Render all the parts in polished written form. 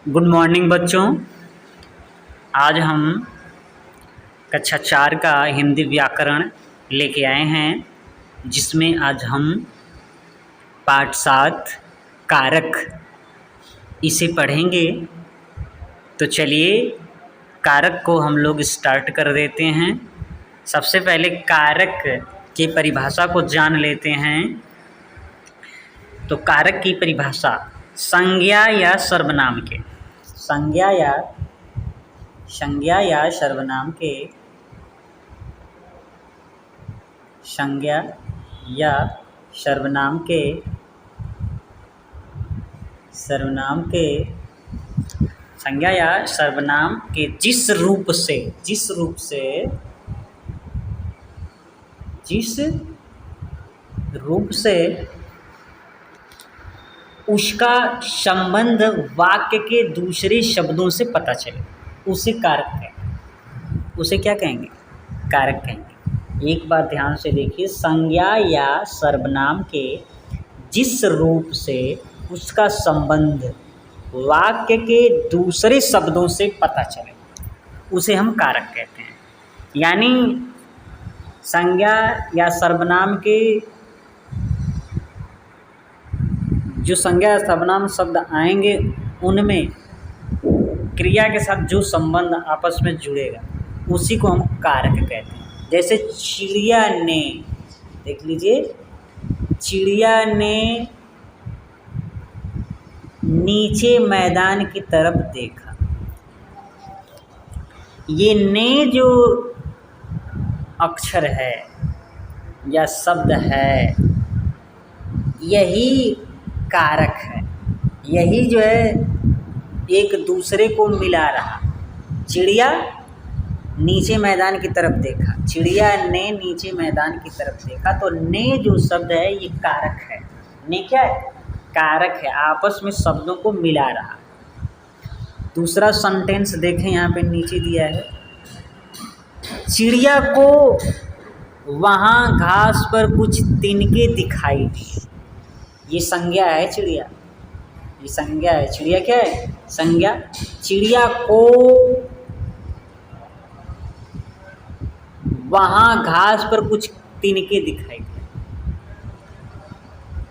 Good morning बच्चों। आज हम कक्षा 4 का हिंदी व्याकरण लेके आए हैं, जिसमें आज हम पाठ 7 कारक इसे पढ़ेंगे। तो चलिए कारक को हम लोग स्टार्ट कर देते हैं। सबसे पहले कारक की परिभाषा को जान लेते हैं। तो कारक की परिभाषा संज्ञा या सर्वनाम के संज्ञा या सर्वनाम के संज्ञा या सर्वनाम के संज्ञा या सर्वनाम के जिस रूप से उसका संबंध वाक्य के दूसरे शब्दों से पता चले उसे कारक कहेंगे। उसे क्या कहेंगे? कारक कहेंगे। एक बार ध्यान से देखिए, संज्ञा या सर्वनाम के जिस रूप से उसका संबंध वाक्य के दूसरे शब्दों से पता चले उसे हम कारक कहते हैं। यानी संज्ञा या सर्वनाम के जो संज्ञा या सर्वनाम शब्द आएंगे उनमें क्रिया के साथ जो संबंध आपस में जुड़ेगा उसी को हम कारक कहते हैं। जैसे चिड़िया ने, देख लीजिए, चिड़िया ने नीचे मैदान की तरफ देखा। ये ने जो अक्षर है या शब्द है यही कारक है। यही जो है एक दूसरे को मिला रहा। चिड़िया नीचे मैदान की तरफ देखा, चिड़िया ने नीचे मैदान की तरफ देखा, तो ने जो शब्द है ये कारक है। ने क्या है? कारक है, आपस में शब्दों को मिला रहा। दूसरा सेंटेंस देखें, यहाँ पे नीचे दिया है, चिड़िया को वहाँ घास पर कुछ तिनके दिखाई दिए। ये संज्ञा है चिड़िया, ये संज्ञा है। चिड़िया क्या है? संज्ञा। चिड़िया को वहाँ घास पर कुछ तिनके दिखाई दिए।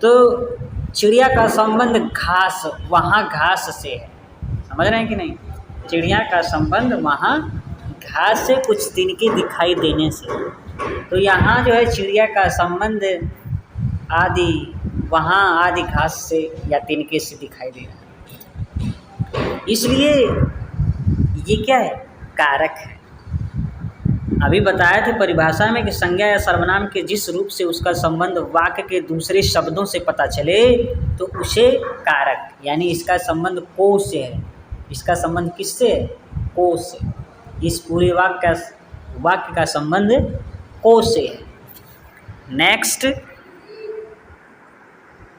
तो चिड़िया का संबंध घास, वहाँ घास से है। समझ रहे हैं कि नहीं? चिड़िया का संबंध वहाँ घास से कुछ तिनके दिखाई देने से। तो यहाँ जो है चिड़िया का संबंध आदि वहाँ आदि घास से या तिनके से दिखाई दे रहा है, इसलिए ये क्या है? कारक है। अभी बताया थे परिभाषा में कि संज्ञा या सर्वनाम के जिस रूप से उसका संबंध वाक्य के दूसरे शब्दों से पता चले तो उसे कारक, यानी इसका संबंध को से है। इसका संबंध किससे है? को से। इस पूरे वाक्य का संबंध को से है। नेक्स्ट,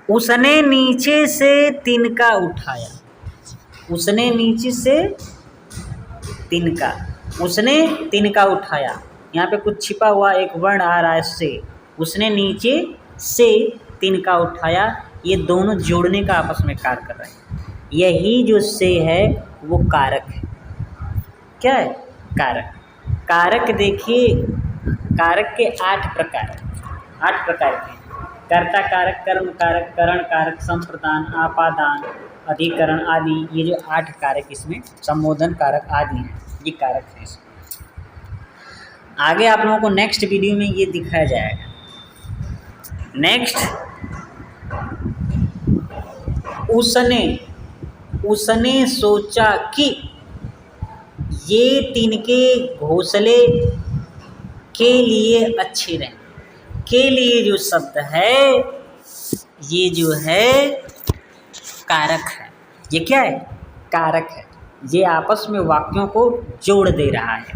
उसने नीचे से तिनका उठाया। उसने नीचे से तिनका, उसने तिनका उठाया। यहाँ पे कुछ छिपा हुआ एक वर्ण आ रहा है से। उसने नीचे से तिनका उठाया, ये दोनों जोड़ने का आपस में कार्य कर रहे हैं। यही जो से है वो कारक है। क्या है? कारक। कारक देखिए, कारक के 8 प्रकार के: कर्ता कारक, कर्म कारक, करण कारक, संप्रदान, आपादान, अधिकरण आदि। ये जो 8 कारक इसमें, संबोधन कारक आदि हैं, ये कारक हैं इसमें। आगे आप लोगों को नेक्स्ट वीडियो में ये दिखाया जाएगा। नेक्स्ट, उसने सोचा कि ये तिनके घोंसले के लिए अच्छे रहें। के लिए जो शब्द है ये जो है कारक है। ये क्या है? कारक है। ये आपस में वाक्यों को जोड़ दे रहा है।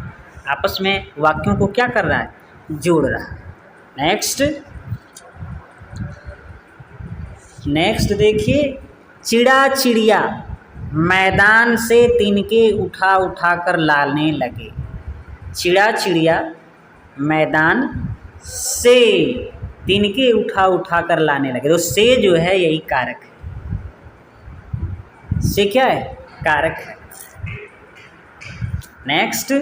आपस में वाक्यों को क्या कर रहा है? जोड़ रहा है। नेक्स्ट देखिए, चिड़िया मैदान से तिनके उठा कर लाने लगे। चिड़िया मैदान से तिनके उठा कर लाने लगे। तो से जो है यही कारक है। से क्या है? कारक है। नेक्स्ट,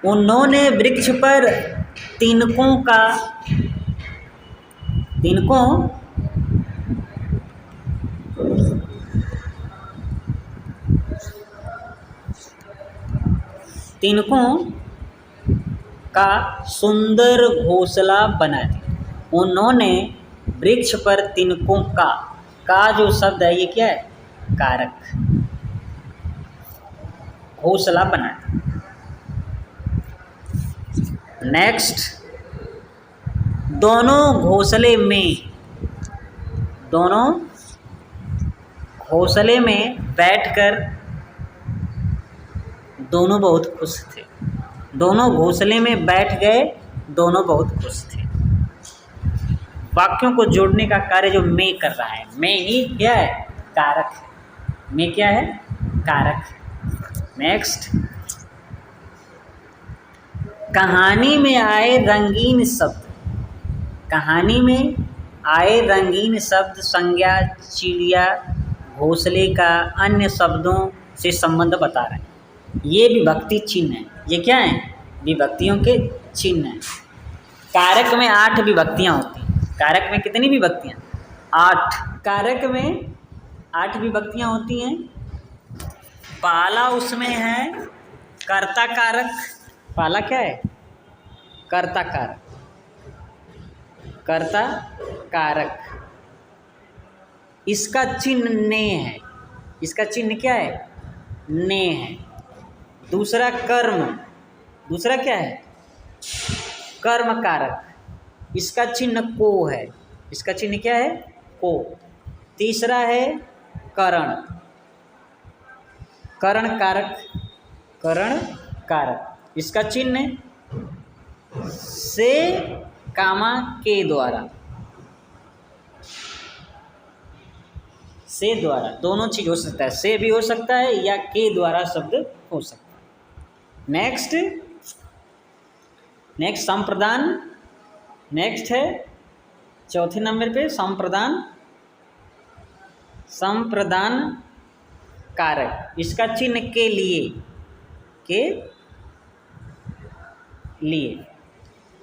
उन्होंने वृक्ष पर तिनकों का सुंदर घोंसला बनाया। उन्होंने वृक्ष पर तिनकों का जो शब्द है ये क्या है? कारक। घोंसला बनाया। नेक्स्ट, दोनों घोंसले में बैठकर दोनों बहुत खुश थे। दोनों घोंसले में बैठ गए, दोनों बहुत खुश थे। वाक्यों को जोड़ने का कार्य जो मैं कर रहा है, मैं ही क्या है? कारक है। मैं क्या है? कारक है। नेक्स्ट, कहानी में आए रंगीन शब्द। कहानी में आए रंगीन शब्द संज्ञा, चिड़िया, घोंसले का अन्य शब्दों से संबंध बता रहे हैं। ये विभक्ति चिन्ह है। ये क्या है? विभक्तियों के चिन्ह हैं। कारक में 8 विभक्तियाँ होती हैं। कारक में कितनी विभक्तियाँ? 8। कारक में 8 विभक्तियाँ होती हैं। पहला उसमें है कर्ता कारक। पहला क्या है? कर्ता कारक। कर्ता कारक, इसका चिन्ह ने है। इसका चिन्ह क्या है? ने है। दूसरा कर्म। दूसरा क्या है? कर्म कारक, इसका चिन्ह को है। इसका चिन्ह क्या है? को। तीसरा है करण। करण कारक। करण कारक, इसका चिन्ह से कामा के द्वारा। से द्वारा दोनों चीज हो सकता है। से भी हो सकता है या के द्वारा शब्द हो सकता है। नेक्स्ट संप्रदान। नेक्स्ट है चौथे नंबर पे संप्रदान कारक, इसका चिन्ह के लिए।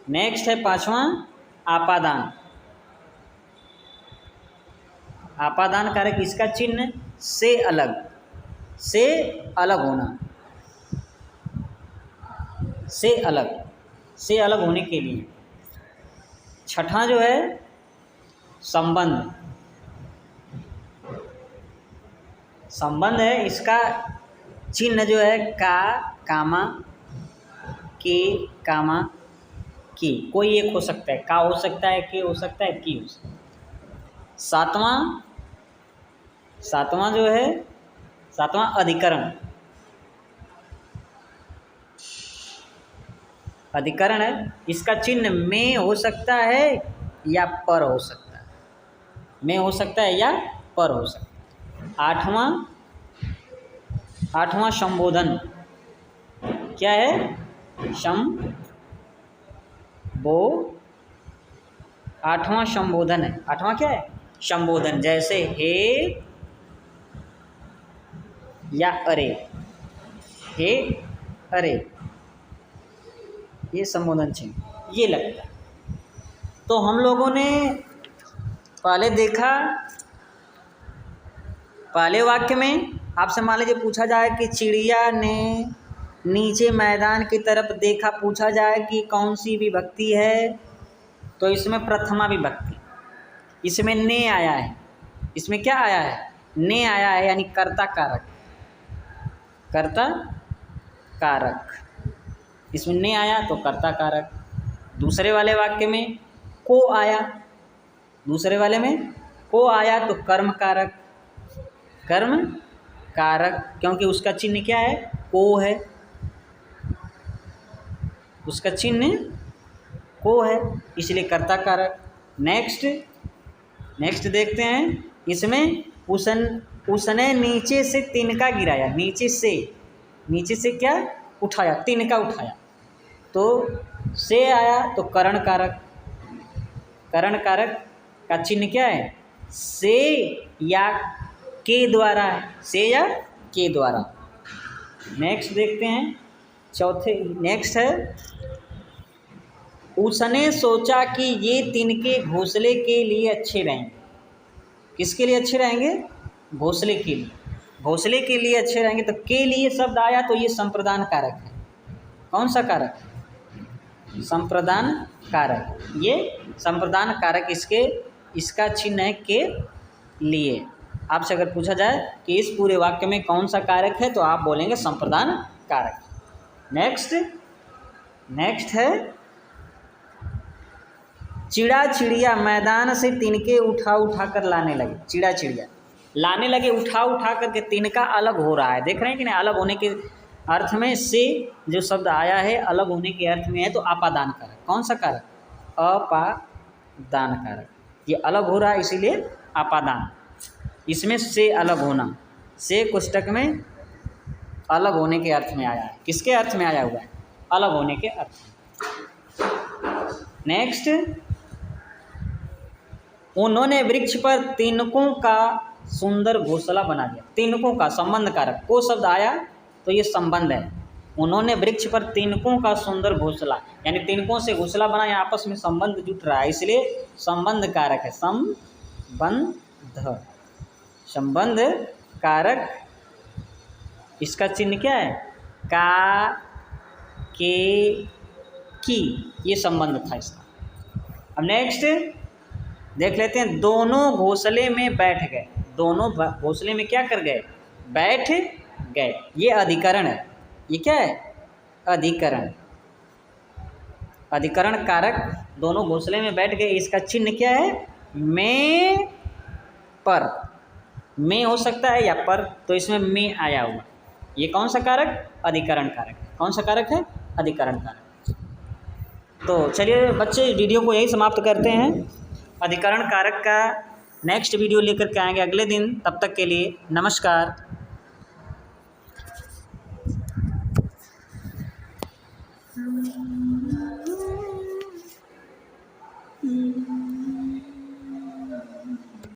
नेक्स्ट है पांचवा आपादान। आपादान कारक, इसका चिन्ह से अलग होना। से अलग होने के लिए। छठा जो है संबंध है, इसका चिन्ह जो है का, कामा, के, कामा, की। कोई एक हो सकता है, का हो सकता है, के हो सकता है, की हो सकता है। सातवां जो है अधिकरण है, इसका चिन्ह में हो सकता है या पर हो सकता है। में हो सकता है या पर हो सकता है। आठवां संबोधन। क्या है? आठवां संबोधन है। आठवां क्या है? संबोधन। जैसे हे या अरे। हे, अरे, ये संबोधन चिन्ह ये लगता है। तो हम लोगों ने पहले देखा, पहले वाक्य में आपसे मान लीजिए पूछा जाए कि चिड़िया ने नीचे मैदान की तरफ देखा, पूछा जाए कि कौन सी विभक्ति है, तो इसमें प्रथमा विभक्ति। इसमें ने आया है। इसमें क्या आया है? ने आया है, यानी कर्ता कारक। कर्ता कारक, इसमें ने आया तो कर्ता कारक। दूसरे वाले वाक्य में को आया। दूसरे वाले में को आया तो कर्म कारक। कर्म कारक, क्योंकि उसका चिन्ह क्या है? को है। उसका चिन्ह को है, इसलिए कर्ता कारक। नेक्स्ट देखते हैं। इसमें उसने नीचे से तिनका गिराया। नीचे से क्या उठाया? तिनका उठाया। तो से आया तो करण कारक। करण कारक का चिन्ह क्या है? से या के द्वारा है, से या के द्वारा। नेक्स्ट देखते हैं चौथे, नेक्स्ट है उसने सोचा कि ये तिनके घोंसले के लिए अच्छे रहेंगे। किसके लिए अच्छे रहेंगे? घोंसले के लिए। घोंसले के लिए अच्छे रहेंगे तो के लिए शब्द आया तो ये संप्रदान कारक है। कौन सा कारक? संप्रदान कारक। ये संप्रदान कारक इसका चिन्ह है के लिए। आपसे अगर पूछा जाए कि इस पूरे वाक्य में कौन सा कारक है तो आप बोलेंगे संप्रदान कारक। नेक्स्ट है चिड़ा चिड़िया मैदान से तिनके उठा उठा कर लाने लगे। चिड़ा चिड़िया लाने लगे, उठा उठा करके तिनका अलग हो रहा है। देख रहे हैं कि नहीं? अलग होने के अर्थ में से जो शब्द आया है अलग होने के अर्थ में है तो अपादान कारक। कौन सा कारक? अपादान कारक। ये अलग हो रहा है इसीलिए अपादान। इसमें से अलग होना, से कोष्टक में अलग होने के अर्थ में आया है। किसके अर्थ में आया हुआ है? अलग होने के अर्थ में। नेक्स्ट, उन्होंने वृक्ष पर तिनकों का सुंदर घोंसला बना दिया। तिनकों का संबंध कारक, को शब्द आया तो ये संबंध है। उन्होंने वृक्ष पर तिनकों का सुंदर घोंसला, यानी तिनकों से घोंसला बनाया, आपस में संबंध जुट रहा है इसलिए संबंध कारक है। संबंध कारक। इसका चिन्ह क्या है? का, के, की, ये संबंध था इसका। अब नेक्स्ट देख लेते हैं, दोनों घोंसले में बैठ गए। दोनों घोंसले में क्या कर गए? बैठ गए। ये अधिकरण है। ये क्या है? अधिकरण। अधिकरण कारक। दोनों घोंसले में बैठ गए, इसका चिन्ह क्या है? में, पर। में हो सकता है या पर, तो इसमें में आया हुआ। ये कौन सा कारक? अधिकरण कारक। कौन सा कारक है? अधिकरण कारक। तो चलिए बच्चे, वीडियो को यही समाप्त करते हैं। अधिकरण कारक का नेक्स्ट वीडियो लेकर के आएंगे अगले दिन। तब तक के लिए नमस्कार।